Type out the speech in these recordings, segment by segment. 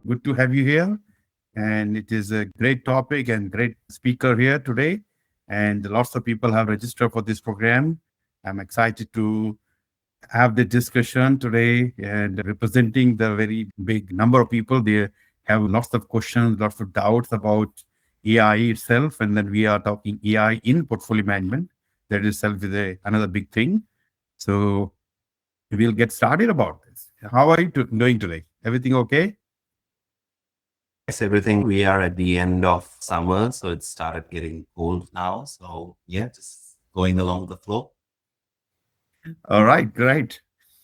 good to have you here. And it is a great topic and great speaker here today. And lots of people have registered for this program. I'm excited to have the discussion today and representing the very big number of people. They have lots of questions, lots of doubts about AI itself. And then we are talking AI in portfolio management. That itself is another big thing. So we'll get started about this. How are you doing today? Everything okay? Yes, everything. We are at the end of summer, so it started getting cold now. So yeah, just going along the flow. All right, great.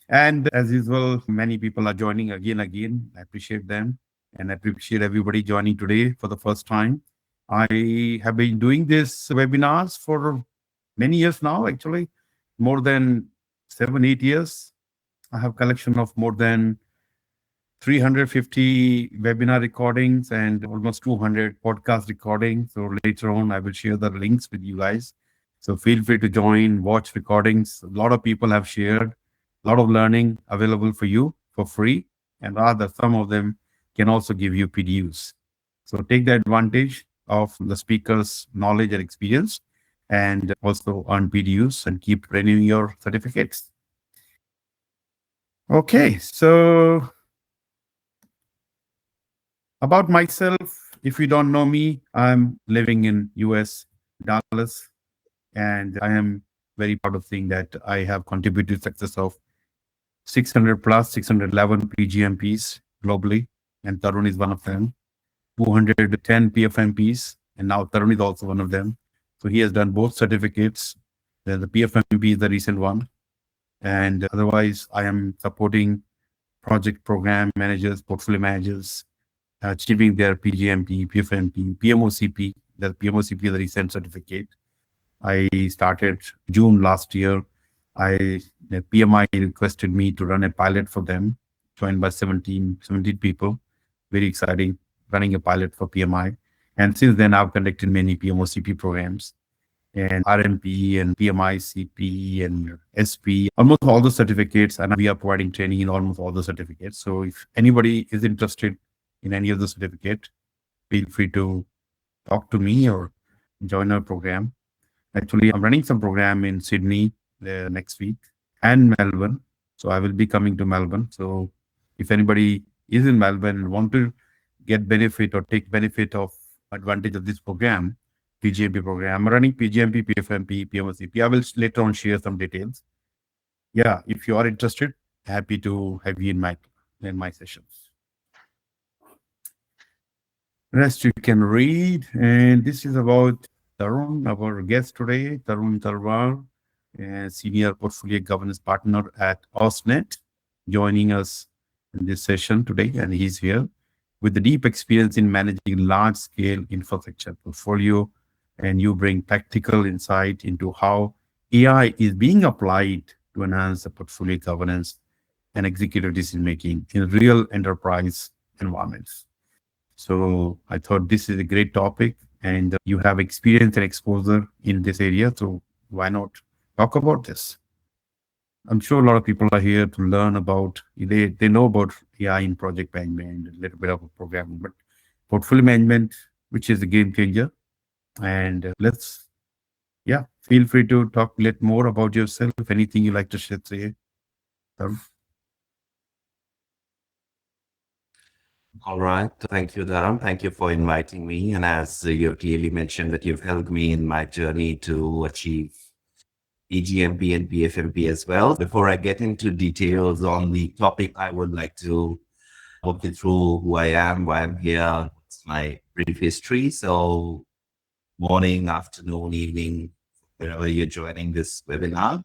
And as usual, many people are joining again. I appreciate them and I appreciate everybody joining today for the first time. I have been doing this webinars for many years now, actually, more than 7, 8 years. I have collection of more than 350 webinar recordings and almost 200 podcast recordings. So later on, I will share the links with you guys. So feel free to join, watch recordings. A lot of people have shared, a lot of learning available for you for free. And rather, some of them can also give you PDUs. So take the advantage of the speaker's knowledge and experience and also earn PDUs and keep renewing your certificates. Okay, so about myself, if you don't know me, I'm living in US, Dallas, and I am very proud of saying that I have contributed to success of 600 plus 611 PGMPs globally, and Tarun is one of them. 210 PFMPs, and now Tarun is also one of them. So he has done both certificates. The PFMP is the recent one, and otherwise I am supporting project program managers, portfolio managers, achieving their PGMP, PFMP, PMOCP. The PMOCP is the recent certificate. I started June last year. The PMI requested me to run a pilot for them, joined by 17 people. Very exciting, running a pilot for PMI. And since then, I've conducted many PMOCP programs and RMP and PMI CP and SP, almost all the certificates. And we are providing training in almost all the certificates. So if anybody is interested in any of the certificate, feel free to talk to me or join our program. Actually, I'm running some program in Sydney next week and Melbourne. So I will be coming to Melbourne. So if anybody is in Melbourne and want to get benefit or take benefit of advantage of this program, PGMP program, I'm running PGMP, PFMP, PMOCP. I will later on share some details. Yeah, if you are interested, happy to have you in my sessions. Rest you can read, and this is about Tarun, our guest today, Tarun Talwar, Senior Portfolio Governance Partner at AusNet, joining us in this session today. And he's here with the deep experience in managing large-scale infrastructure portfolio. And you bring practical insight into how AI is being applied to enhance the portfolio governance and executive decision-making in real enterprise environments. So I thought this is a great topic and you have experience and exposure in this area. So why not talk about this? I'm sure a lot of people are here to learn about, they know about AI in project management, a little bit of programming, but portfolio management, which is a game changer. And feel free to talk a little more about yourself. If anything you like to share, say. All right. Thank you, Dharam. Thank you for inviting me. And as you clearly mentioned that you've helped me in my journey to achieve EGMP and PFMP as well. Before I get into details on the topic, I would like to walk you through who I am, why I'm here, what's my brief history. So morning, afternoon, evening, wherever you're joining this webinar.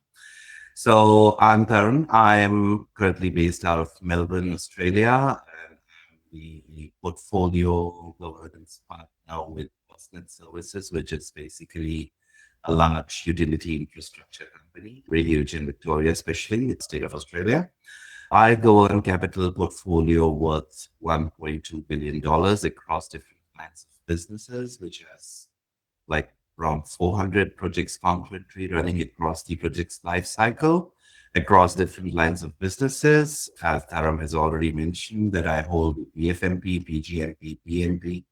So I'm Tarun. I am currently based out of Melbourne, Australia, and I'm the portfolio governance partner with AusNet Services, which is basically a large utility infrastructure company, really huge in Victoria, especially the state of Australia. I govern capital portfolio worth $1.2 billion across different kinds of businesses, which has like around 400 projects currently running across the project's life cycle. across different lines of businesses. As Dharam has already mentioned, that I hold BFMP, PGMP, PNP,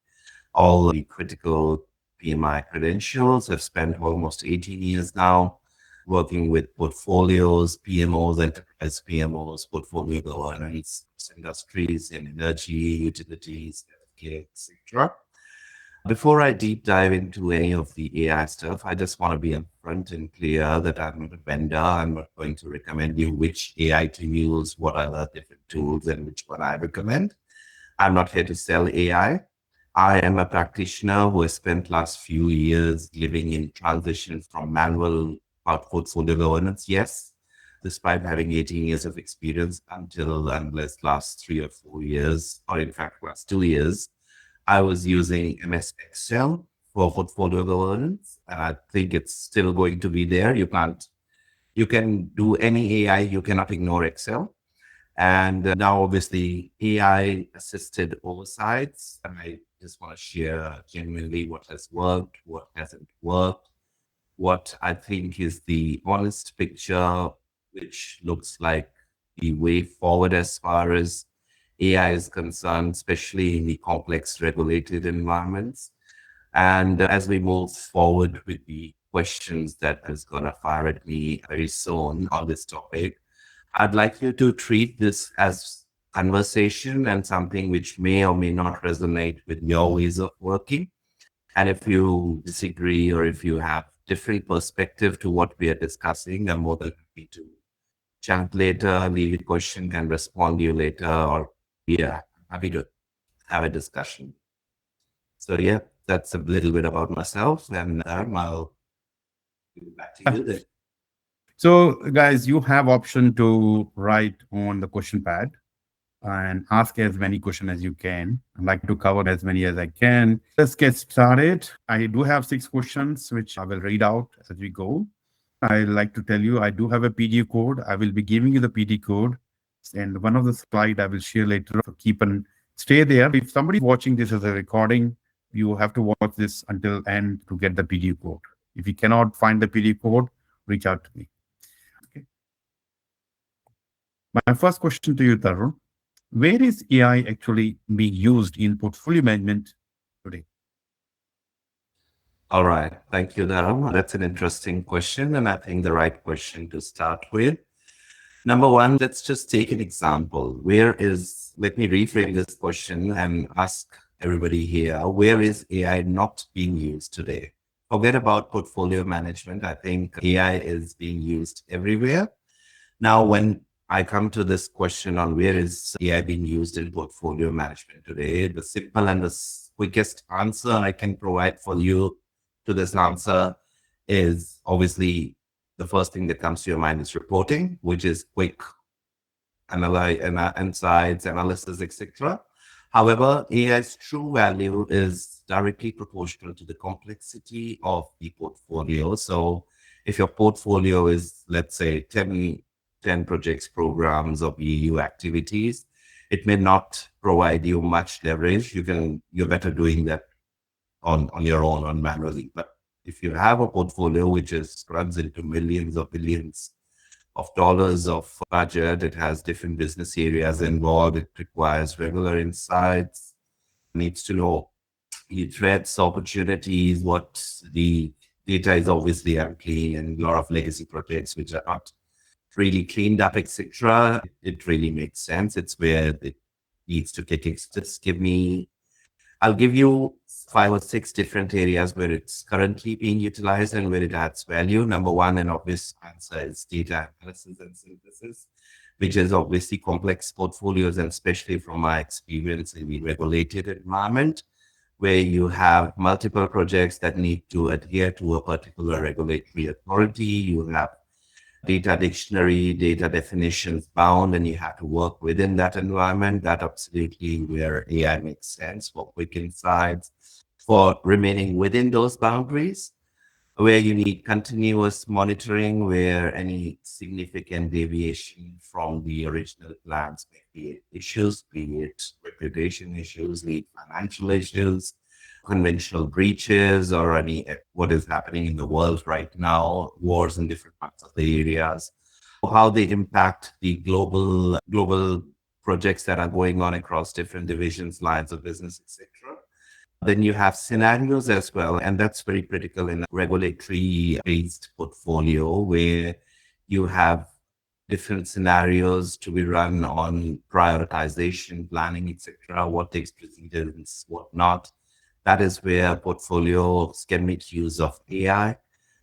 all the critical PMI credentials. I've spent almost 18 years now working with portfolios, PMOs, enterprise PMOs, portfolio governance, industries and energy, utilities, healthcare, etc. Before I deep dive into any of the AI stuff, I just want to be upfront and clear that I'm not a vendor. I'm not going to recommend you which AI to use, what are the different tools, and which one I recommend. I'm not here to sell AI. I am a practitioner who has spent last few years living in transition from manual portfolio governance, yes, despite having 18 years of experience until unless last 3 or 4 years, or in fact last 2 years, I was using MS Excel for portfolio governance, and I think it's still going to be there. You can do any AI, you cannot ignore Excel. And now, obviously, AI assisted oversights. And I just want to share genuinely what has worked, what hasn't worked, what I think is the honest picture, which looks like the way forward as far as AI is concerned, especially in the complex regulated environments. And as we move forward with the questions that is going to fire at me very soon on this topic, I'd like you to treat this as conversation and something which may or may not resonate with your ways of working. And if you disagree or if you have different perspective to what we are discussing, I'm more than happy to chat later, leave a question and respond to you later, or yeah, happy to have a discussion. So yeah, that's a little bit about myself, and I'll give it back to you then. So, guys, you have option to write on the question pad and ask as many questions as you can. I'd like to cover as many as I can. Let's get started. I do have 6 questions, which I will read out as we go. I like to tell you, I do have a PD code. I will be giving you the PD code, and one of the slide I will share later. So keep and stay there. If somebody's watching this as a recording, you have to watch this until end to get the PD code. If you cannot find the PD code, reach out to me. Okay. My first question to you, Tarun: where is AI actually being used in portfolio management today? All right. Thank you, Dharam. That's an interesting question, and I think the right question to start with. Number one, let's just take an example. Let me reframe this question and ask everybody here, where is AI not being used today? Forget about portfolio management. I think AI is being used everywhere. Now, when I come to this question on where is AI being used in portfolio management today, the simple and the quickest answer I can provide for you to this answer is obviously the first thing that comes to your mind is reporting, which is quick insights, analysis, etc. However, AI's true value is directly proportional to the complexity of the portfolio. So if your portfolio is, let's say, 10 projects, programs, or BAU activities, it may not provide you much leverage. You're better doing that on your own, on manually. But if you have a portfolio which runs into millions or billions of dollars of budget, it has different business areas involved, it requires regular insights, needs to know the threats, opportunities, what the data is obviously unclean, and a lot of legacy projects which are not really cleaned up, etc. It really makes sense. It's where it needs to get just I'll give you 5 or 6 different areas where it's currently being utilized and where it adds value. Number one, an obvious answer is data analysis and synthesis, which is obviously complex portfolios, and especially from my experience in the regulated environment, where you have multiple projects that need to adhere to a particular regulatory authority. You have data dictionary, data definitions bound, and you have to work within that environment. That absolutely where AI makes sense for quick insights, for remaining within those boundaries, where you need continuous monitoring, where any significant deviation from the original plans may be issues, be it reputation issues, be it financial issues, conventional breaches, or any what is happening in the world right now, wars in different parts of the areas. how they impact the global projects that are going on across different divisions, lines of business, etc. Then you have scenarios as well, and that's very critical in a regulatory based portfolio where you have different scenarios to be run on prioritization, planning, etc. What takes precedence, what not. That is where portfolios can make use of AI.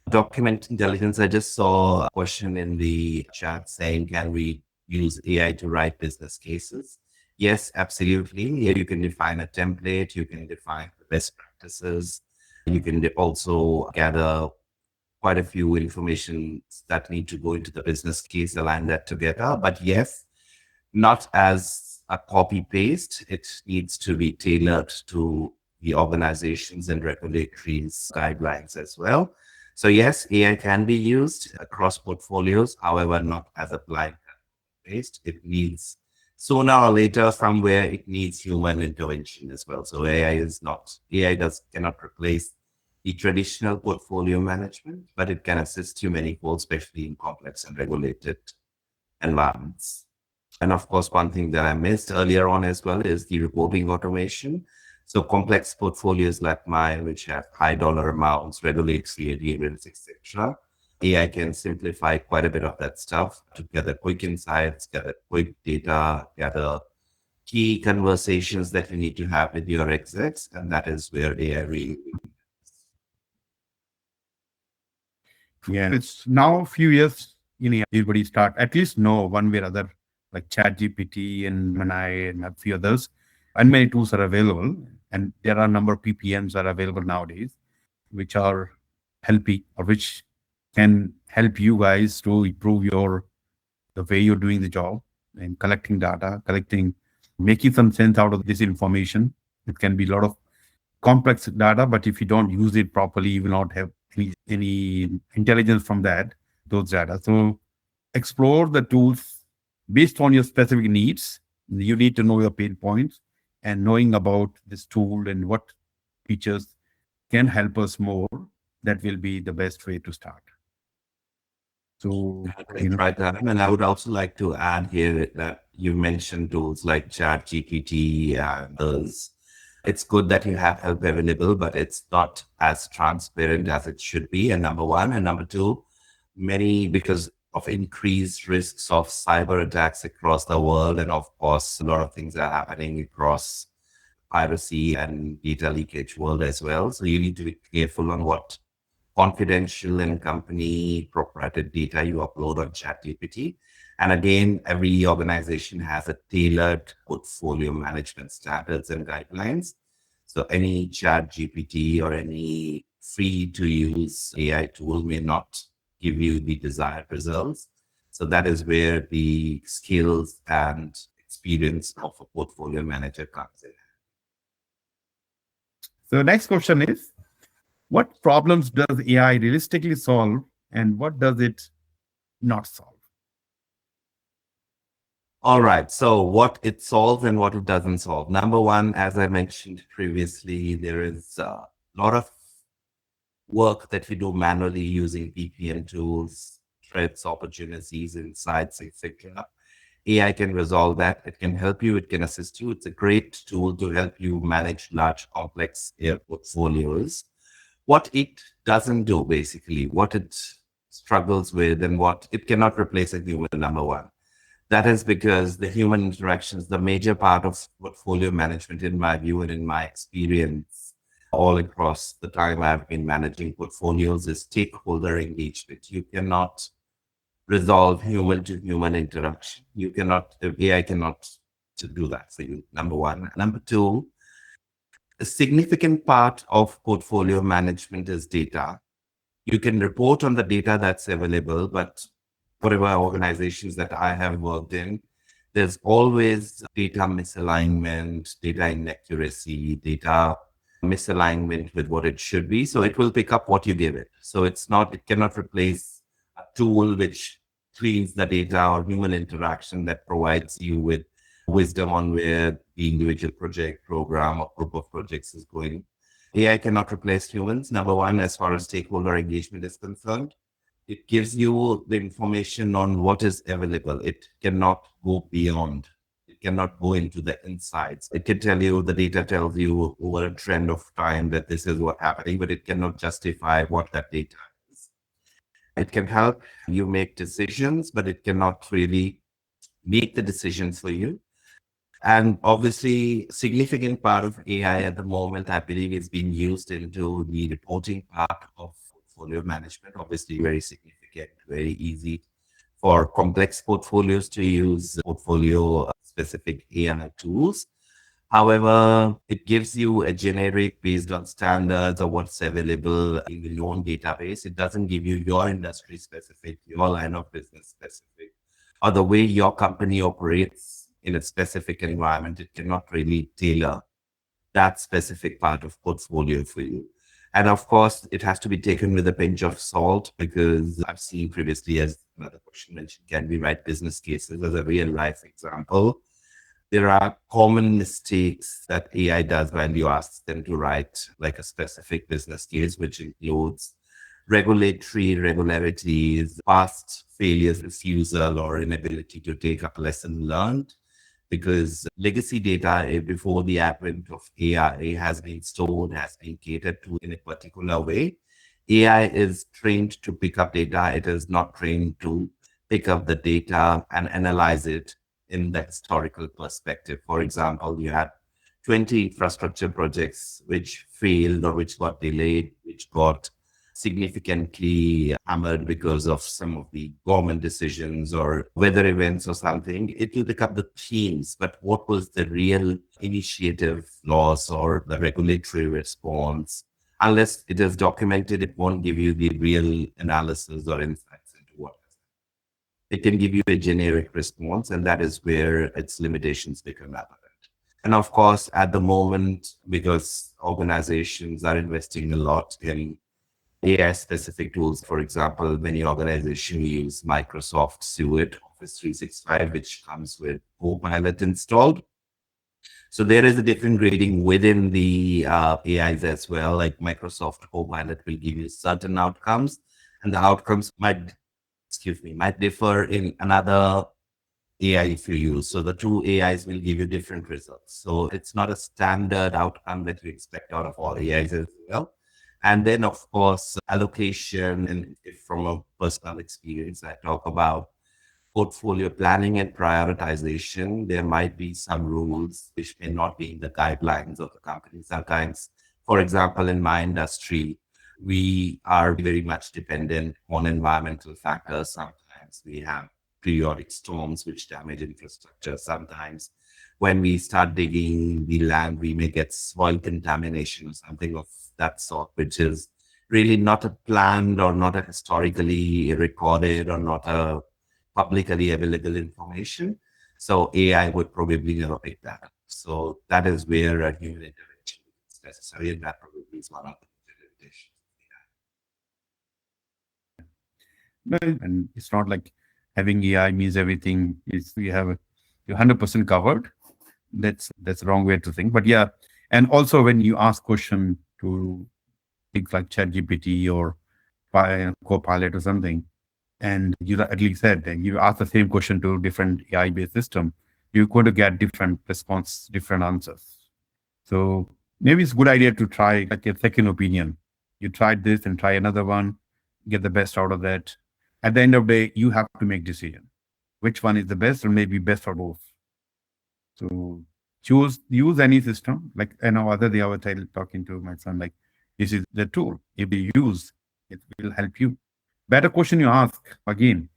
Document intelligence, I just saw a question in the chat saying, can we use AI to write business cases? Yes, absolutely. Here you can define a template, you can define the best practices, you can also gather quite a few information that need to go into the business case, align that together. But yes, not as a copy paste. It needs to be tailored to the organizations and regulatory guidelines as well. So yes, AI can be used across portfolios, however, not as a blind paste. It needs sooner or later somewhere it needs human intervention as well. So AI does cannot replace the traditional portfolio management, but it can assist you manyfold, especially in complex and regulated environments. And of course, one thing that I missed earlier on as well is the reporting automation. So complex portfolios like mine, which have high dollar amounts, regulatory adherence, etc. AI can simplify quite a bit of that stuff to gather quick insights, gather quick data, gather key conversations that you need to have with your execs. And that is where AI really. Yeah, it's now a few years in AI, everybody start at least know one way or other, like Chat GPT and Gemini and a few others. And many tools are available. And there are a number of PPMs are available nowadays, which are helping or which can help you guys to improve the way you're doing the job and collecting data, making some sense out of this information. It can be a lot of complex data, but if you don't use it properly, you will not have any intelligence from those data. So explore the tools based on your specific needs. You need to know your pain points, and knowing about this tool and what features can help us more, that will be the best way to start. So, Right, Dharam. And I would also like to add here that you mentioned tools like Chat GPT and others. It's good that you have help available, but it's not as transparent as it should be. And number one, and number two, many because of increased risks of cyber attacks across the world, and of course, a lot of things are happening across piracy and data leakage world as well. So you need to be careful on what confidential and company proprietary data you upload on ChatGPT. And again, every organization has a tailored portfolio management standards and guidelines. So any ChatGPT or any free to use AI tool may not give you the desired results. So that is where the skills and experience of a portfolio manager comes in. So next question is, what problems does AI realistically solve and what does it not solve? All right. So what it solves and what it doesn't solve. Number one, as I mentioned previously, there is a lot of work that we do manually using BPM tools, threats, opportunities, insights, etc. AI can resolve that. It can help you. It can assist you. It's a great tool to help you manage large, complex portfolios. What it doesn't do, basically, what it struggles with, and what it cannot replace a human, number one. That is because the human interactions, the major part of portfolio management, in my view and in my experience, all across the time I've been managing portfolios, is stakeholder engagement. You cannot resolve human to human interaction. You cannot, AI cannot to do that for you, number one. Number two, a significant part of portfolio management is data. You can report on the data that's available, but whatever organizations that I have worked in, there's always data misalignment, data inaccuracy, data misalignment with what it should be. So it will pick up what you give it. So it cannot replace a tool which cleans the data or human interaction that provides you with wisdom on where the individual project, program, or group of projects is going. AI cannot replace humans, number one, as far as stakeholder engagement is concerned. It gives you the information on what is available. It cannot go beyond. It cannot go into the insights. It can tell you, the data tells you over a trend of time that this is what happening, but it cannot justify what that data is. It can help you make decisions, but it cannot really make the decisions for you. And obviously, significant part of AI at the moment, I believe, is being used into the reporting part of portfolio management. Obviously, very significant, very easy for complex portfolios to use portfolio specific AI tools. However, it gives you a generic based on standards or what's available in the loan database. It doesn't give you your industry specific, your line of business specific, or the way your company operates in a specific environment. It cannot really tailor that specific part of portfolio for you. And of course, it has to be taken with a pinch of salt, because I've seen previously, as another question mentioned, can we write business cases as a real life example? There are common mistakes that AI does when you ask them to write like a specific business case, which includes regulatory irregularities, past failures, refusal, or inability to take up lesson learned. Because legacy data before the advent of AI has been stored, has been catered to in a particular way. AI is trained to pick up data. It is not trained to pick up the data and analyze it in the historical perspective. For example, you had 20 infrastructure projects which failed or which got delayed, which got significantly hammered because of some of the government decisions or weather events or something. It will pick up the themes, but what was the real initiative loss or the regulatory response? Unless it is documented, it won't give you the real analysis or insights into what it can give you a generic response, and that is where its limitations become apparent. And of course, at the moment, because organizations are investing a lot in AI specific tools, for example, many organizations use Microsoft Suite Office 365, which comes with Copilot installed. So there is a different grading within the AIs as well. Like Microsoft Copilot will give you certain outcomes, and the outcomes might differ in another AI if you use. So the two AIs will give you different results. So it's not a standard outcome that you expect out of all AIs as well. And then, of course, allocation. And if from a personal experience, I talk about portfolio planning and prioritization, there might be some rules which may not be in the guidelines of the company. Sometimes, for example, in my industry, we are very much dependent on environmental factors. Sometimes we have periodic storms which damage infrastructure. Sometimes when we start digging the land, we may get soil contamination or something of that sort, which is really not a planned or not a historically recorded or not a publicly available information. So AI would probably never pick that up. So that is where a human intervention is necessary, and that probably is one of the limitations. And it's not like having AI means everything is you have you're 100% covered. That's the wrong way to think. But yeah, and also when you ask question to things like ChatGPT or Copilot or something, and you at least said that you ask the same question to different AI based system, you're going to get different response, different answers. So maybe it's a good idea to try like a second opinion. You tried this and try another one, get the best out of that. At the end of the day, you have to make decision. Which one is the best or maybe best for both. So use any system. Like I know other day I was talking to my son, like this is the tool. If you use, it will help you. Better question you ask again,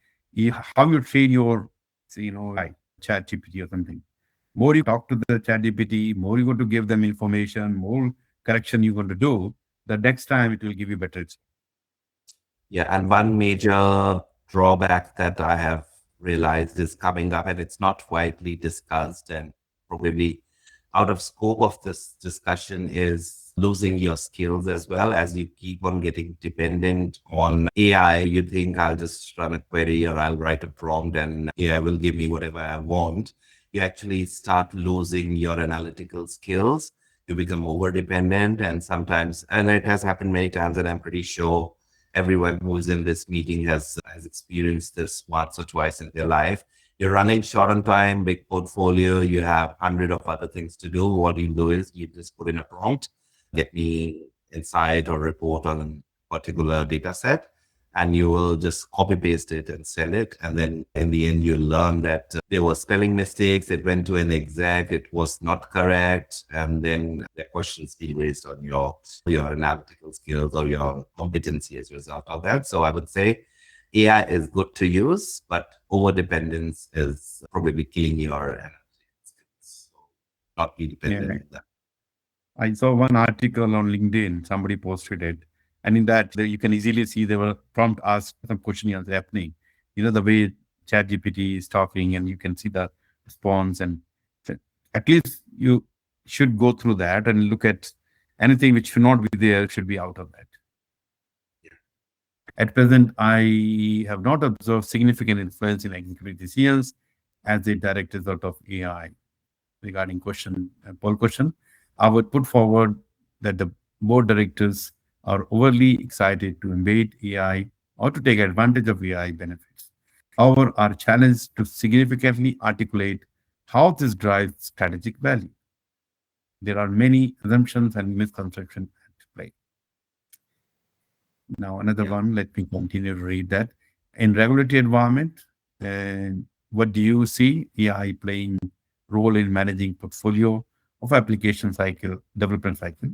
how you train your, like chat GPT or something. More you talk to the chat GPT, more you're going to give them information, more correction you're going to do. The next time it will give you better. Yeah, and one major drawback that I have realized is coming up, and it's not widely discussed and probably out of scope of this discussion, is losing your skills as well. As you keep on getting dependent on AI, you think I'll just run a query or I'll write a prompt and AI will give me whatever I want. You actually start losing your analytical skills. You become over dependent, and sometimes, and it has happened many times, and I'm pretty sure everyone who's in this meeting has experienced this once or twice in their life. You're running short on time, big portfolio, you have 100 of other things to do. What you do is you just put in a prompt, get me insight or report on a particular data set, and you will just copy paste it and send it. And then in the end, you learn that there were spelling mistakes. It went to an exec. It was not correct. And then the questions be raised on your analytical skills or your competency as a result of that. So I would say AI is good to use, but over dependence is probably killing your analytical skills. So not be Yeah. dependent on that. I saw one article on LinkedIn, somebody posted it. And in that, you can easily see they were prompt asked some questionnaires happening. The way ChatGPT is talking, and you can see the response. And so at least you should go through that and look at anything which should not be there, should be out of that. At present, I have not observed significant influence in executive decisions as a direct result of AI. Regarding poll question, I would put forward that the board directors are overly excited to embed AI or to take advantage of AI benefits. However, are challenged to significantly articulate how this drives strategic value. There are many assumptions and misconceptions at play. Now, another Yeah. one, let me continue to read that. In regulatory environment, what do you see AI playing role in managing portfolio of application cycle, development cycle?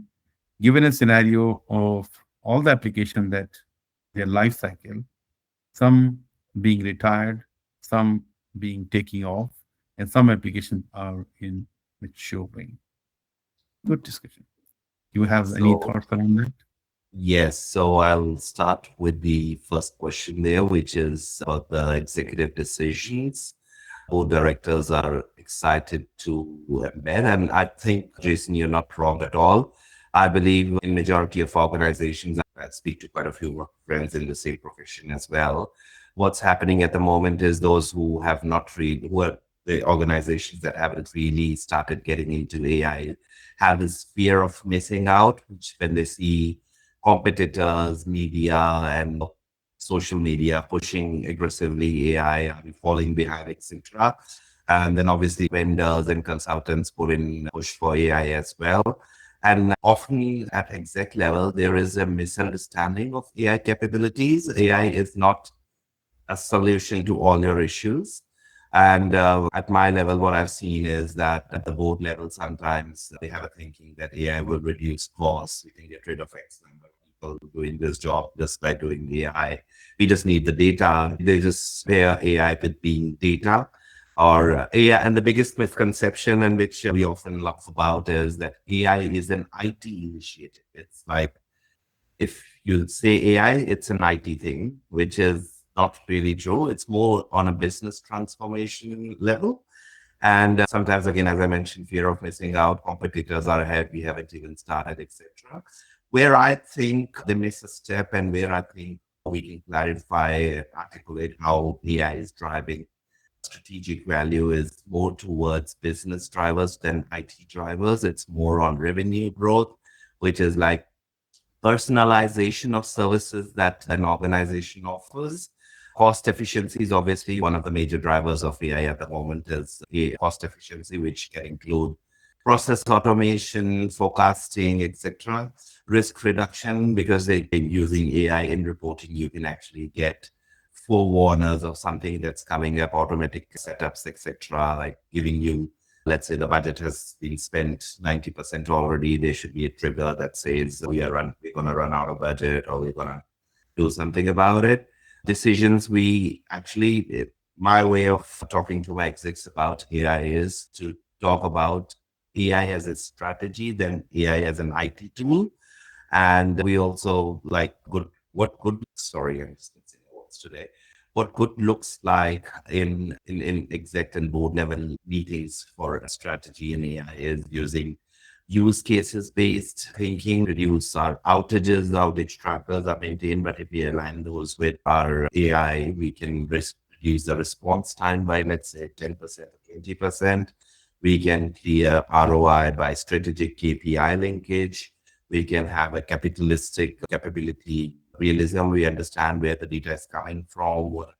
Given a scenario of all the application that their life cycle, some being retired, some being taking off, and some applications are in maturing. Good discussion. Do you have any So thoughts around that? yes, so I'll start with the first question there, which is about the executive decisions. Board directors are excited to embed, and I think, Jason, you're not wrong at all. I believe in majority of organizations, I speak to quite a few friends in the same profession as well. What's happening at the moment is those who have not really, who are the organizations that haven't really started getting into AI have this fear of missing out, which when they see competitors, media, and social media pushing aggressively AI, are we falling behind, etc. And then obviously vendors and consultants push for AI as well. And often at exec level, there is a misunderstanding of AI capabilities. AI is not a solution to all your issues. And at my level, what I've seen is that at the board level, sometimes they have a thinking that AI will reduce costs. We can get rid of X number of people doing this job just by doing AI. We just need the data. They just pair AI with being data or AI. And the biggest misconception, and which we often laugh about, is that AI is an IT initiative. It's like if you say AI, it's an IT thing, which is not really true. It's more on a business transformation level. And sometimes, again, as I mentioned, fear of missing out, competitors are ahead, we haven't even started, etc. Where I think they miss a step and where I think we can clarify, articulate how AI is driving strategic value is more towards business drivers than IT drivers. It's more on revenue growth, which is like personalization of services that an organization offers. Cost efficiency is obviously one of the major drivers of AI at the moment is the cost efficiency, which can include process automation, forecasting, etc. Risk reduction, because they using AI in reporting, you can actually get forewarners of something that's coming up, automatic setups, etc., like giving you, let's say the budget has been spent 90% already, there should be a trigger that says we're going to run out of budget or we're going to do something about it. Decisions we actually, my way of talking to my execs about AI is to talk about AI as a strategy, then AI as an IT tool. And we also like sorry, I'm just mixing words today. What good looks like in exec and board level meetings for a strategy in AI is using use cases based thinking, reduce our outages, outage trackers are maintained, but if we align those with our AI, we can reduce the response time by, let's say, 10% or 20%. We can clear ROI by strategic KPI linkage. We can have a capitalistic capability realism. We understand where the data is coming from, what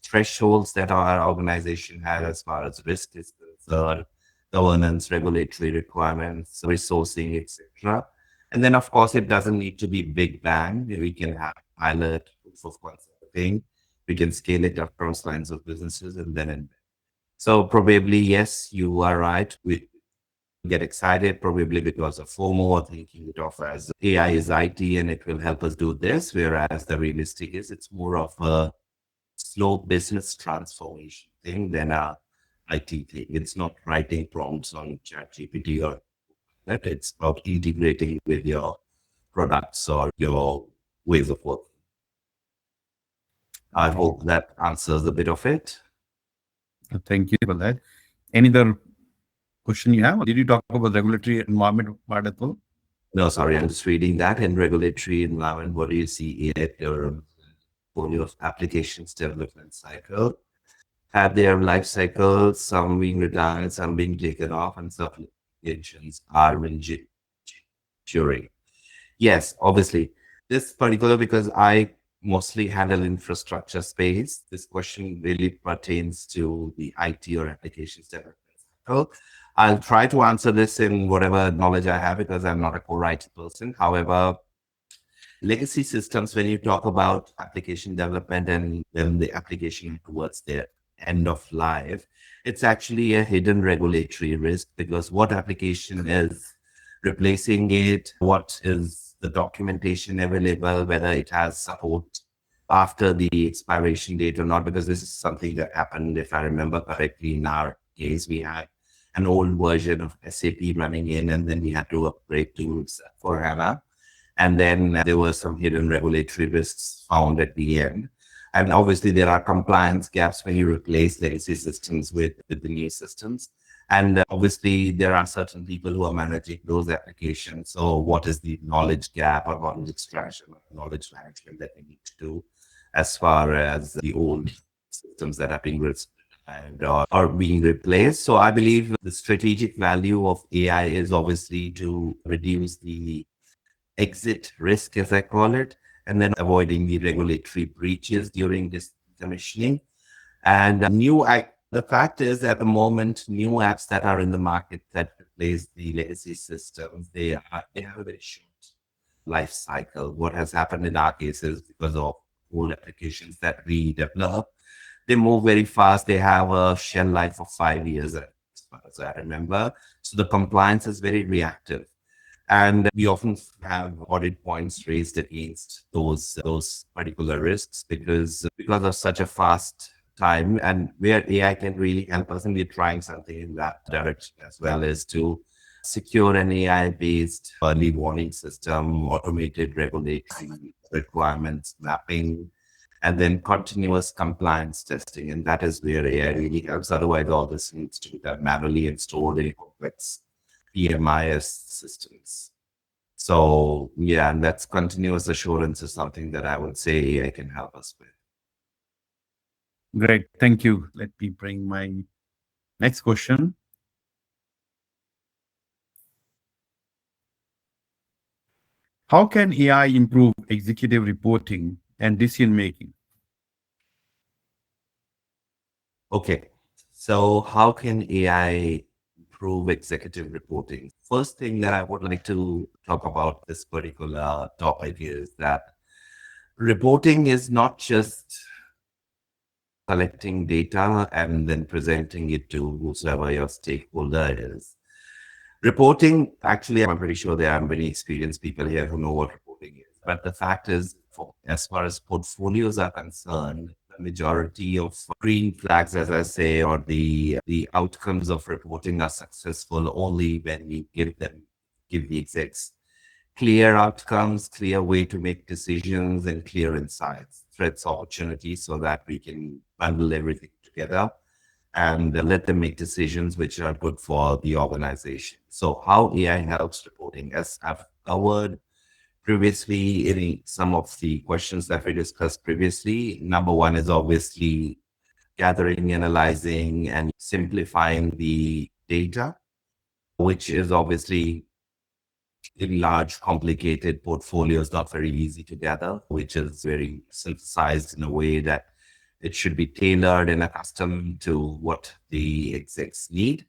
thresholds that our organization has as far as risk is concerned, governance, regulatory requirements, resourcing, etc. And then, of course, it doesn't need to be big bang. We can have pilot proof of concept thing. We can scale it across lines of businesses and then embed. So probably, yes, you are right. We get excited probably because of FOMO, thinking it of as AI is IT and it will help us do this. Whereas the realistic is it's more of a slow business transformation thing than a IT thing. It's not writing prompts on ChatGPT or that. It's about integrating with your products or your ways of working. I hope that answers a bit of it. Thank you for that. Any other question you have? Did you talk about regulatory environment part as well? No, sorry, I'm just reading that. In regulatory environment, what do you see in it? Your portfolio of applications development cycle have their life cycles, some being retired, some being taken off, and some applications are maturing. Yes, obviously. This particular, because I mostly handle infrastructure space, this question really pertains to the IT or applications development cycle. I'll try to answer this in whatever knowledge I have because I'm not a core IT person. However, legacy systems, when you talk about application development and when the application towards their end of life, it's actually a hidden regulatory risk because what application is replacing it, what is the documentation available, whether it has support after the expiration date or not, because this is something that happened, if I remember correctly, in our case, we had an old version of SAP running in, and then we had to upgrade to for HANA. And then there were some hidden regulatory risks found at the end. And obviously, there are compliance gaps when you replace legacy systems with the new systems. And obviously, there are certain people who are managing those applications. So, what is the knowledge gap or knowledge extraction or knowledge management that we need to do as far as the old systems that are being and are being replaced? So, I believe the strategic value of AI is obviously to reduce the exit risk, as I call it, and then avoiding the regulatory breaches during this commissioning. And the fact is, at the moment, new apps that are in the market that replace the legacy systems, they have a very short life cycle. What has happened in our case is because of old applications that we develop, they move very fast. They have a shelf life of 5 years, as far as I remember. So the compliance is very reactive. And we often have audit points raised against those particular risks because of such a fast time, and where AI can really help us, and we're trying something in that direction as well, is to secure an AI-based early warning system, automated regulatory requirements mapping, and then continuous compliance testing. And that is where AI really helps. Otherwise, all this needs to be done manually and stored in complex PMIS systems. So yeah, and that's continuous assurance is something that I would say AI can help us with. Great. Thank you. Let me bring my next question. How can AI improve executive reporting and decision making? Okay, so how can AI improve executive reporting? First thing that I would like to talk about this particular topic is that reporting is not just collecting data and then presenting it to whoever your stakeholder is. Reporting, actually, I'm pretty sure there are many experienced people here who know what reporting is. But the fact is, as far as portfolios are concerned, the majority of green flags, as I say, or the outcomes of reporting are successful only when we give the execs clear outcomes, clear way to make decisions, and clear insights, threats, opportunities, so that we can bundle everything together and let them make decisions which are good for the organization. So how AI helps reporting, as I've covered previously in some of the questions that we discussed previously, number one is obviously gathering, analyzing, and simplifying the data, which is obviously in large, complicated portfolios, not very easy to gather, which is very synthesized in a way that it should be tailored and accustomed to what the execs need.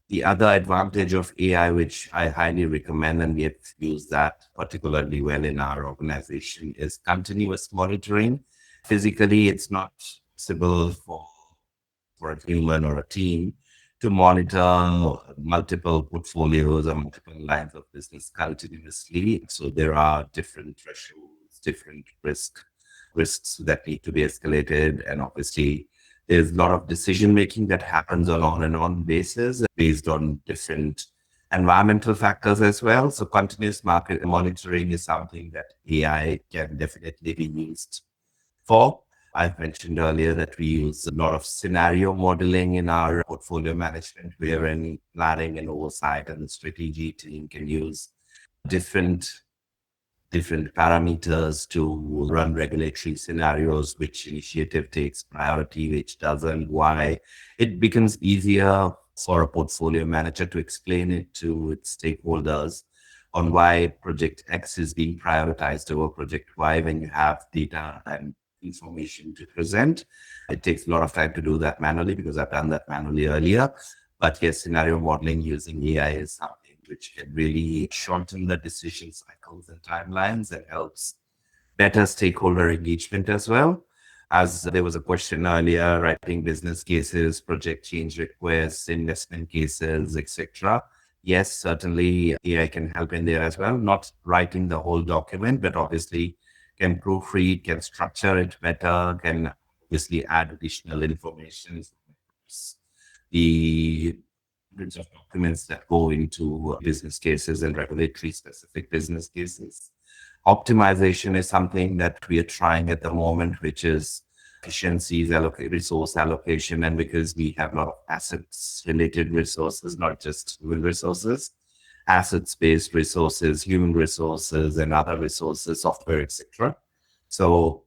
The other advantage of AI, which I highly recommend, and we have used that particularly well in our organization, is continuous monitoring. Physically, it's not possible for a human or a team to monitor multiple portfolios or multiple lines of business continuously. So there are different thresholds, different risks that need to be escalated. And obviously, there's a lot of decision making that happens on and on basis based on different environmental factors as well. So continuous market monitoring is something that AI can definitely be used for. I've mentioned earlier that we use a lot of scenario modeling in our portfolio management, wherein planning and oversight and the strategy team can use different parameters to run regulatory scenarios, which initiative takes priority, which doesn't, why. It becomes easier for a portfolio manager to explain it to its stakeholders on why project X is being prioritized over project Y when you have data and information to present. It takes a lot of time to do that manually because I've done that manually earlier. But yes, scenario modeling using AI is something which can really shorten the decision cycles and timelines and helps better stakeholder engagement as well. As there was a question earlier, writing business cases, project change requests, investment cases, etc. Yes, certainly AI can help in there as well. Not writing the whole document, but obviously can proofread, can structure it better, can obviously add additional information. The hundreds of documents that go into business cases and regulatory specific business cases. Optimization is something that we are trying at the moment, which is efficiencies, resource allocation, and because we have a lot of assets related resources, not just human resources, assets-based resources, human resources, and other resources, software, etc. So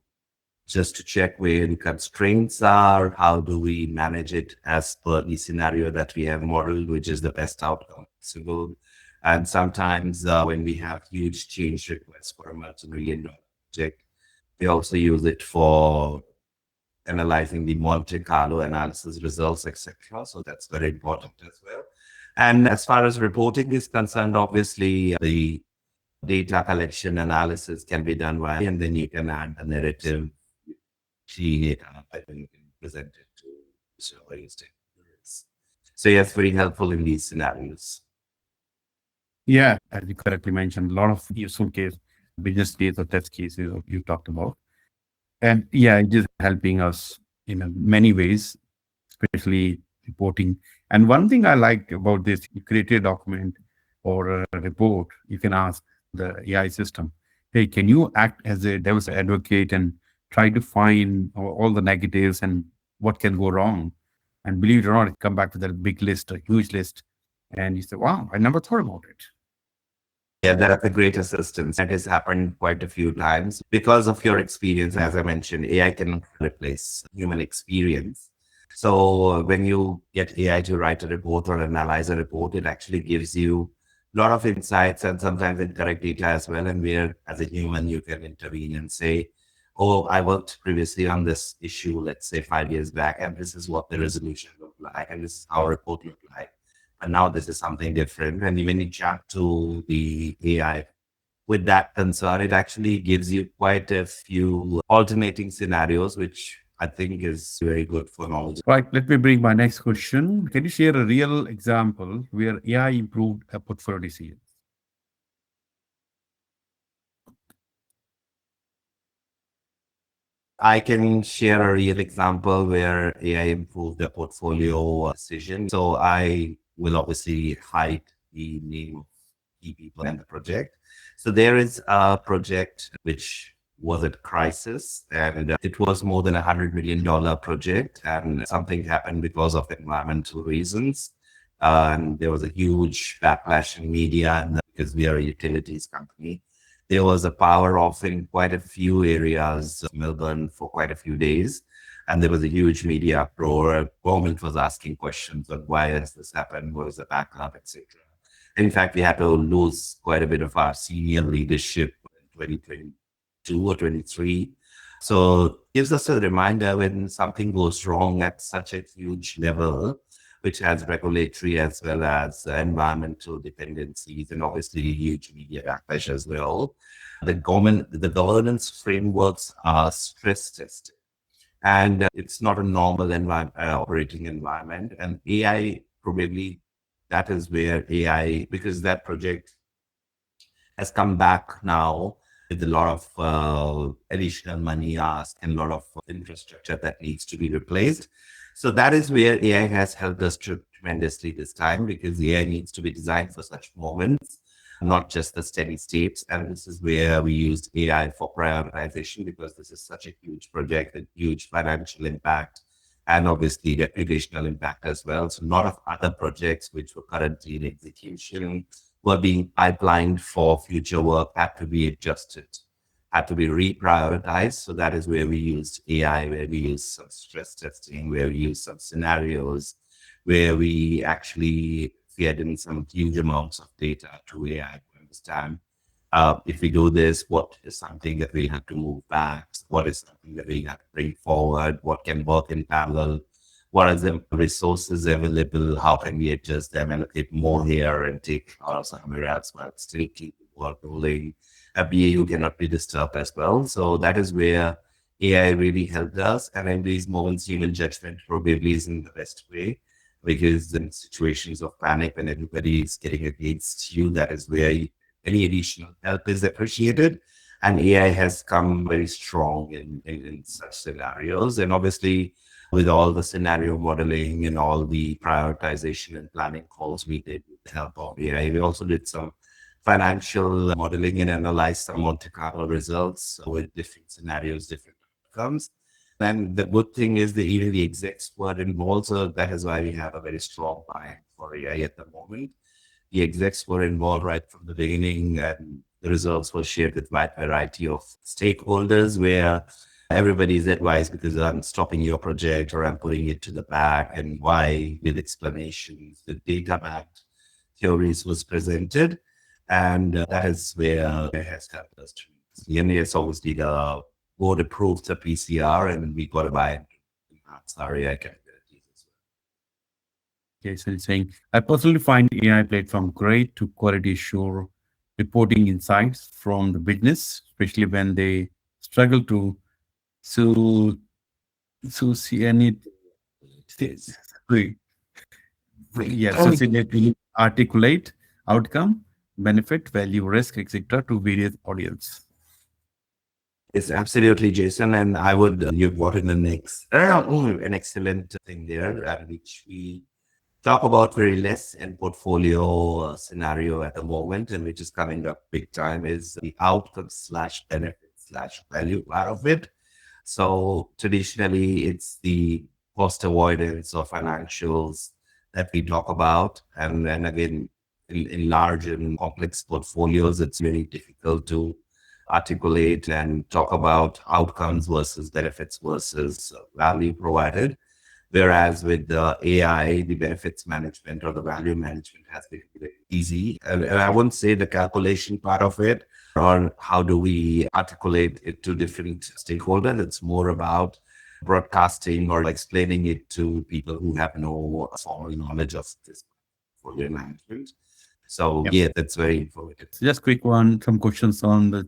just to check where the constraints are, how do we manage it as per the scenario that we have modeled, which is the best outcome possible. And sometimes when we have huge change requests for a multi-million-dollar project, we also use it for analyzing the Monte Carlo analysis results, etc. So that's very important as well. And as far as reporting is concerned, obviously the data collection analysis can be done by, and then you can add the narrative. I think you can present it to various stakeholders. So yes, very helpful in these scenarios. Yeah, as you correctly mentioned, a lot of useful case, business case or test cases you talked about. And yeah, it is helping us in many ways, especially reporting. And one thing I like about this, you create a document or a report, you can ask the AI system, hey, can you act as a devil's advocate and try to find all the negatives and what can go wrong? And believe it or not, it come back with a big list, a huge list. And you say, wow, I never thought about it. Yeah, that's a great assistance. That has happened quite a few times. Because of your experience, as I mentioned, AI cannot replace human experience. So when you get AI to write a report or analyze a report, it actually gives you a lot of insights and sometimes incorrect data as well. And where, as a human, you can intervene and say, oh, I worked previously on this issue, let's say 5 years back, and this is what the resolution looked like, and this is how a report looked like. And now this is something different. And when you chat to the AI with that concern, it actually gives you quite a few alternating scenarios, which I think is very good for knowledge. Right. Let me bring my next question. Can you share a real example where AI improved a portfolio decision? I can share a real example where AI improved the portfolio decision. So I will obviously hide the name of key people in the project. So there is a project which was at crisis, and it was more than $100 million project, and something happened because of environmental reasons. And there was a huge backlash in media, and because we are a utilities company, there was a power off in quite a few areas of Melbourne for quite a few days. And there was a huge media uproar. Government was asking questions on why has this happened, what was the backup, etc. In fact, we had to lose quite a bit of our senior leadership in 2022 or 23. So gives us a reminder when something goes wrong at such a huge level, which has regulatory as well as environmental dependencies and obviously huge media backlash as well. The governance frameworks are stress tested, and it's not a normal operating environment. And AI probably that is where AI, because that project has come back now with a lot of additional money asked and a lot of infrastructure that needs to be replaced. So that is where AI has helped us tremendously this time, because AI needs to be designed for such moments, not just the steady states. And this is where we used AI for prioritization, because this is such a huge project and huge financial impact and obviously reputational impact as well. So a lot of other projects which were currently in execution were being pipelined for future work had to be adjusted, had to be reprioritized. So that is where we used AI, where we used some stress testing, where we used some scenarios, where we actually fed in some huge amounts of data to AI to understand if we do this, what is something that we have to move back? What is something that we have to bring forward? What can work in parallel? What are the resources available? How can we adjust them, allocate more here and take out somewhere else, but still keep the work rolling? A BAU cannot be disturbed as well. So that is where AI really helped us. And in these moments, human judgment probably isn't the best way, because in situations of panic, when everybody is getting against you, that is where any additional help is appreciated. And AI has come very strong in such scenarios. And obviously, with all the scenario modeling and all the prioritization and planning calls we did with the help of AI, we also did some financial modeling and analyzed some Monte Carlo results with different scenarios, different outcomes. And the good thing is that even the execs were involved. So that is why we have a very strong buy for AI at the moment. The execs were involved right from the beginning, and the results were shared with wide variety of stakeholders, where everybody is advised, because I'm stopping your project or I'm putting it to the back, and why, with explanations. The data backed theories was presented, and that is where it has helped us tremendously. And yes, obviously the board approved the PCR, and we got to buy it. Sorry, I can't. Okay, so it's saying, I personally find AI platform great to quality assure reporting insights from the business, especially when they struggle to so see any yeah, so see they articulate outcome, benefit, value, risk, etc. to various audience. Yes, absolutely, Jason. And I would, you've brought in an excellent thing there, which we talk about very less in portfolio scenario at the moment, and which is coming up big time, is the outcome slash benefit slash value part of it. So traditionally, it's the cost avoidance or financials that we talk about. And again, in large and complex portfolios, it's very difficult to articulate and talk about outcomes versus benefits versus value provided. Whereas with the AI, the benefits management or the value management has been very easy. And I wouldn't say the calculation part of it, or how do we articulate it to different stakeholders. It's more about broadcasting or explaining it to people who have no formal knowledge of this portfolio management. So Yep. yeah, that's very informative. So just quick one, some questions on the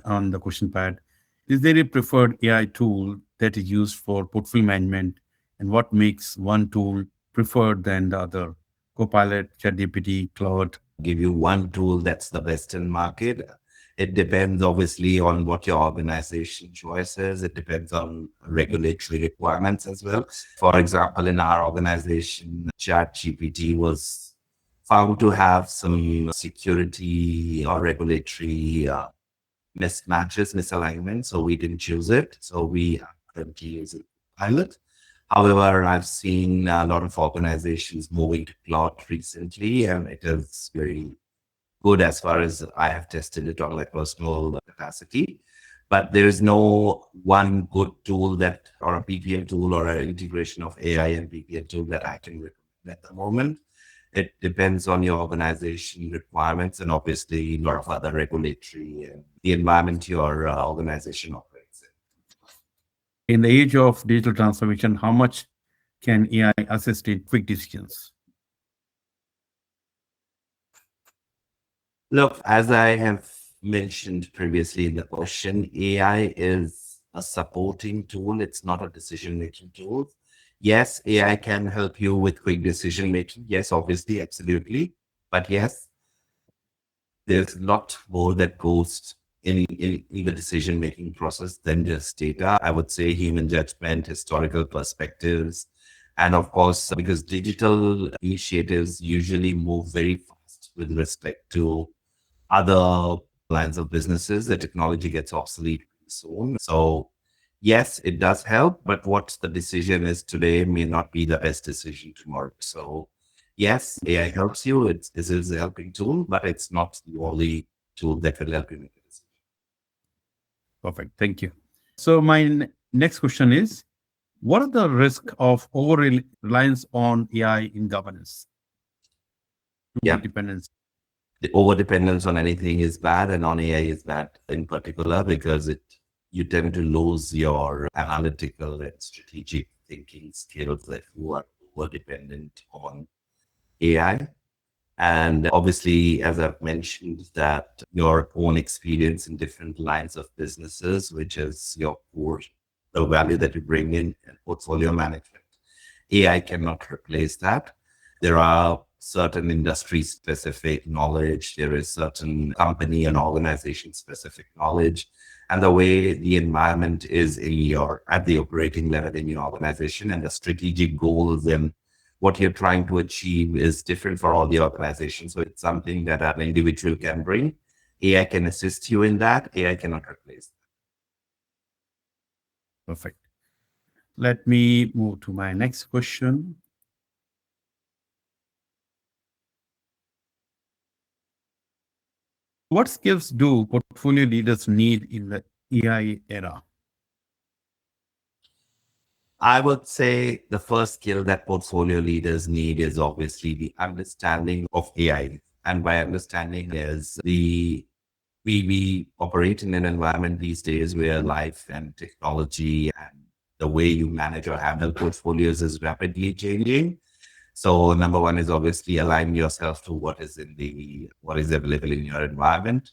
on the question pad. Is there a preferred AI tool that is used for portfolio management, and what makes one tool preferred than the other? Copilot, ChatGPT, Cloud. Give you one tool that's the best in market. It depends obviously on what your organization choice is. It depends on regulatory requirements as well. For example, in our organization, ChatGPT was found to have some security or regulatory mismatches, misalignment. So we didn't choose it. So we currently use it pilot. However, I've seen a lot of organizations moving to cloud recently, and it is very good as far as I have tested it on my personal capacity. But there is no one good tool that, or a PPM tool, or an integration of AI and PPM tool that I can recommend at the moment. It depends on your organization requirements and obviously a lot of other regulatory and the environment your organization operates in. In the age of digital transformation, how much can AI assist in quick decisions? Look, as I have mentioned previously in the question, AI is a supporting tool. It's not a decision-making tool. Yes, AI can help you with quick decision-making. Yes, obviously, absolutely. But yes, there's a lot more that goes in the decision-making process than just data. I would say human judgment, historical perspectives, and of course, because digital initiatives usually move very fast with respect to other lines of businesses, the technology gets obsolete soon. So yes, it does help, but what the decision is today may not be the best decision tomorrow. So yes, AI helps you. It is a helping tool, but it's not the only tool that will help you make a decision. Perfect. Thank you. So my next question is, what are the risks of over-reliance on AI in governance? Yeah, Dependence. the over dependence on anything is bad, and on AI is bad in particular because you tend to lose your analytical and strategic thinking skills if you are over dependent on AI. And obviously, as I've mentioned, that your own experience in different lines of businesses, which is your core, the value that you bring in and portfolio management. AI cannot replace that. There are certain industry specific knowledge. There is certain company and organization specific knowledge. And the way the environment is at the operating level in your organization and the strategic goals and what you're trying to achieve is different for all the organizations. So it's something that an individual can bring. AI can assist you in that. AI cannot replace. Perfect. Let me move to my next question. What skills do portfolio leaders need in the AI era? I would say the first skill that portfolio leaders need is obviously the understanding of AI. And by understanding is we operate in an environment these days where life and technology and the way you manage or handle portfolios is rapidly changing. So number one is obviously align yourself to what is available in your environment.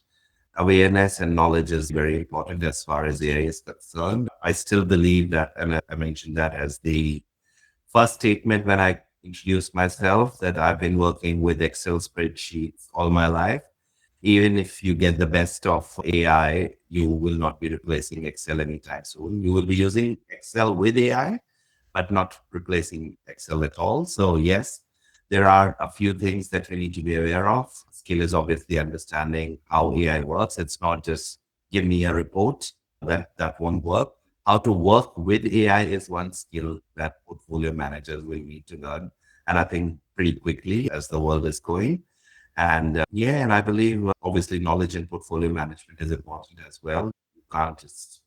Awareness and knowledge is very important as far as AI is concerned. I still believe that, and I mentioned that as the first statement when I introduced myself, that I've been working with Excel spreadsheets all my life. Even if you get the best of AI, you will not be replacing Excel anytime soon. You will be using Excel with AI, but not replacing Excel at all. So yes, there are a few things that we need to be aware of. Skill is obviously understanding how AI works. It's not just give me a report. That won't work. How to work with AI is one skill that portfolio managers will need to learn. And I think pretty quickly as the world is going. And and I believe obviously knowledge in portfolio management is important as well. You can't just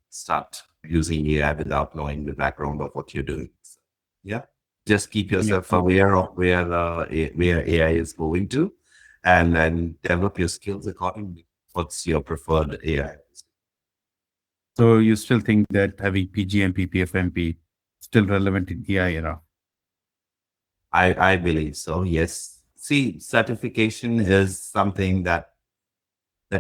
start using AI without knowing the background of what you're doing. So, yeah, just keep Yeah. yourself aware of where AI is going to, and then develop your skills accordingly. What's your preferred AI? So you still think that having PGMP, PFMP still relevant in AI era? I believe so. Yes. See, certification is something that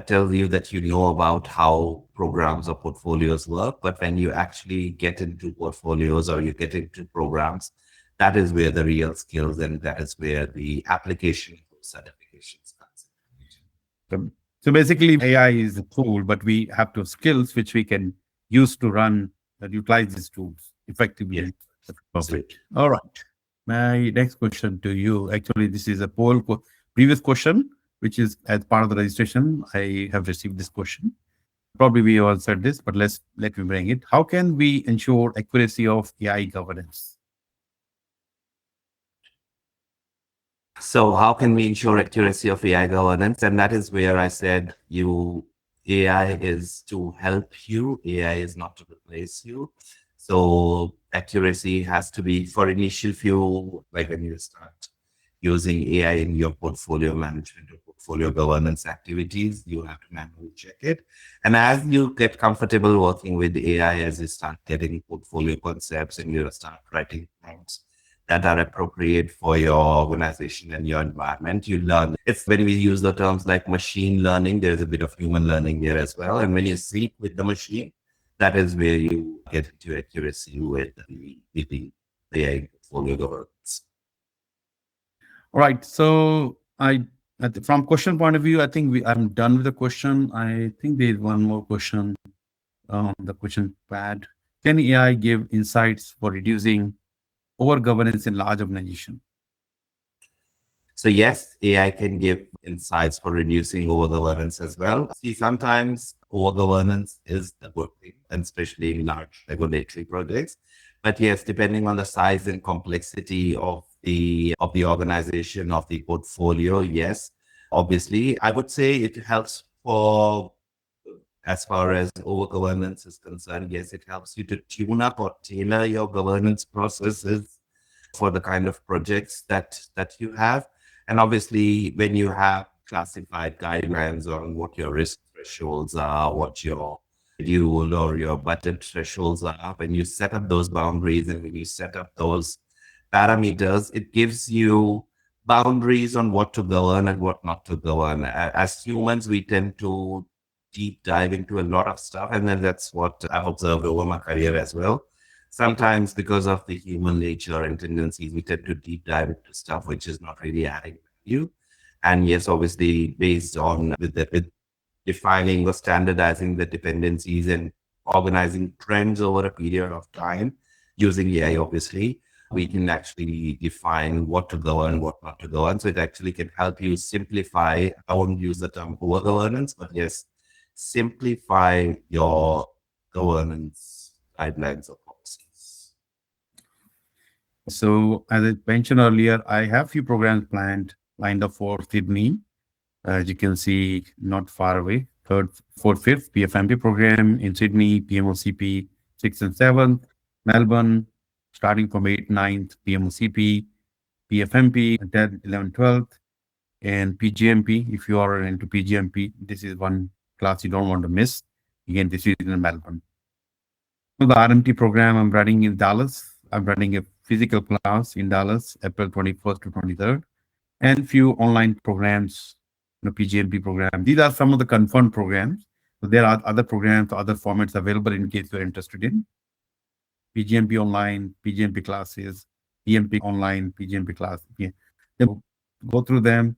tells you that you know about how programs or portfolios work. But when you actually get into portfolios or you get into programs, that is where the real skills and that is where the application of certifications comes So basically, AI is a tool, but we have to have skills which we can use to run and utilize these tools in. Yes, effectively. Perfect. absolutely. All right. My next question to you. Actually, this is a previous question, which is as part of the registration. I have received this question. Probably we answered this, but let me bring it. How can we ensure accuracy of AI governance? So how can we ensure accuracy of AI governance? And that is where I said AI is to help you. AI is not to replace you. So accuracy has to be for initial few, like when you start using AI in your portfolio management or portfolio governance activities, you have to manually check it. And as you get comfortable working with AI, as you start getting portfolio concepts and you start writing prompts that are appropriate for your organization and your environment, you learn. It's when we use the terms like machine learning, there's a bit of human learning there as well. And when you sleep with the machine, that is where you get into accuracy with the AI portfolio governance. All right. So from question point of view, I think I'm done with the question. I think there's one more question on the question pad. Can AI give insights for reducing over governance in large organization? So yes, AI can give insights for reducing over-governance as well. See, sometimes over-governance is a good thing, and especially in large regulatory projects. But yes, depending on the size and complexity of the organization, of the portfolio, yes, obviously, I would say it helps for as far as over-governance is concerned. Yes, it helps you to tune up or tailor your governance processes for the kind of projects that you have. And obviously, when you have classified guidelines on what your risk thresholds are, what your schedule or your budget thresholds are, when you set up those boundaries and when you set up those parameters, it gives you boundaries on what to govern and what not to govern. As humans, we tend to deep dive into a lot of stuff, and then that's what I've observed over my career as well. Sometimes because of the human nature and tendencies, we tend to deep dive into stuff which is not really adding value. And yes, obviously, based on with defining or standardizing the dependencies and organizing trends over a period of time using AI, obviously, we can actually define what to govern, what not to govern. So it actually can help you simplify. I won't use the term over governance, but yes, simplify your governance guidelines or policies. So as I mentioned earlier, I have few programs lined up for Sydney. As you can see, not far away. Third, fourth, fifth PFMP program in Sydney, PMOCP 6th and 7th, Melbourne, starting from 8th, 9th, PMOCP, PFMP 10th, 11th, 12th, and PGMP. If you are into PGMP, this is one class you don't want to miss. Again, this is in Melbourne. The RMT program I'm running in Dallas. I'm running a physical class in Dallas, April 21st to 23rd, and few online programs, PGMP program. These are some of the confirmed programs. So there are other programs, other formats available in case you're interested in. PGMP online, PGMP classes, PMP online, PGMP class. Yeah. Then go through them,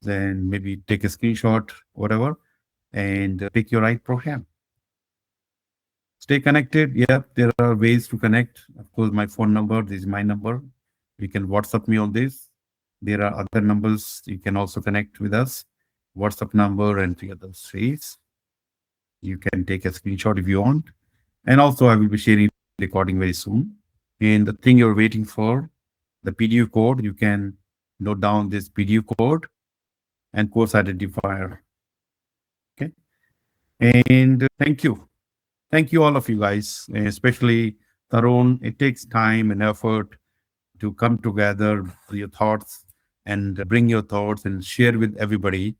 then maybe take a screenshot, whatever, and pick your right program. Stay connected. Yeah, there are ways to connect. Of course, my phone number, this is my number. You can WhatsApp me on this. There are other numbers. You can also connect with us. WhatsApp number and the other ways. You can take a screenshot if you want. And also, I will be sharing recording very soon. And the thing you're waiting for, the PDF code, you can note down this PDF code and course identifier. Okay. And thank you. Thank you, all of you guys, especially Tarun. It takes time and effort to come together with your thoughts and bring your thoughts and share with everybody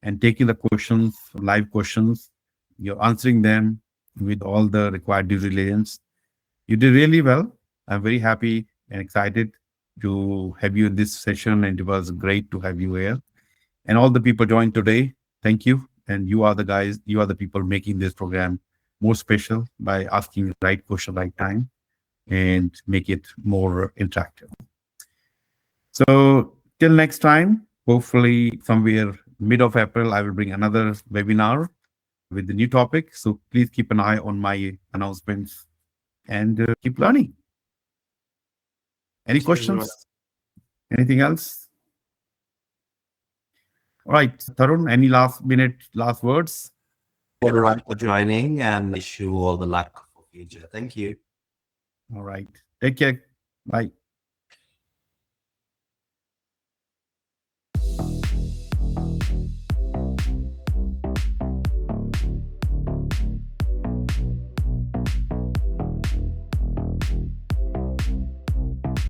and taking the questions, live questions. You're answering them with all the required due diligence. You did really well. I'm very happy and excited to have you in this session, and it was great to have you here. And all the people joined today, thank you. And you are the guys, you are the people making this program more special by asking the right question, right time, and make it more interactive. So till next time, hopefully somewhere mid of April, I will bring another webinar with the new topic. So please keep an eye on my announcements and keep learning. Any questions? Anything else? All right, Tarun, any last words? Everyone for joining, and wish you all the luck for future. Thank you. All right. Take care. Bye.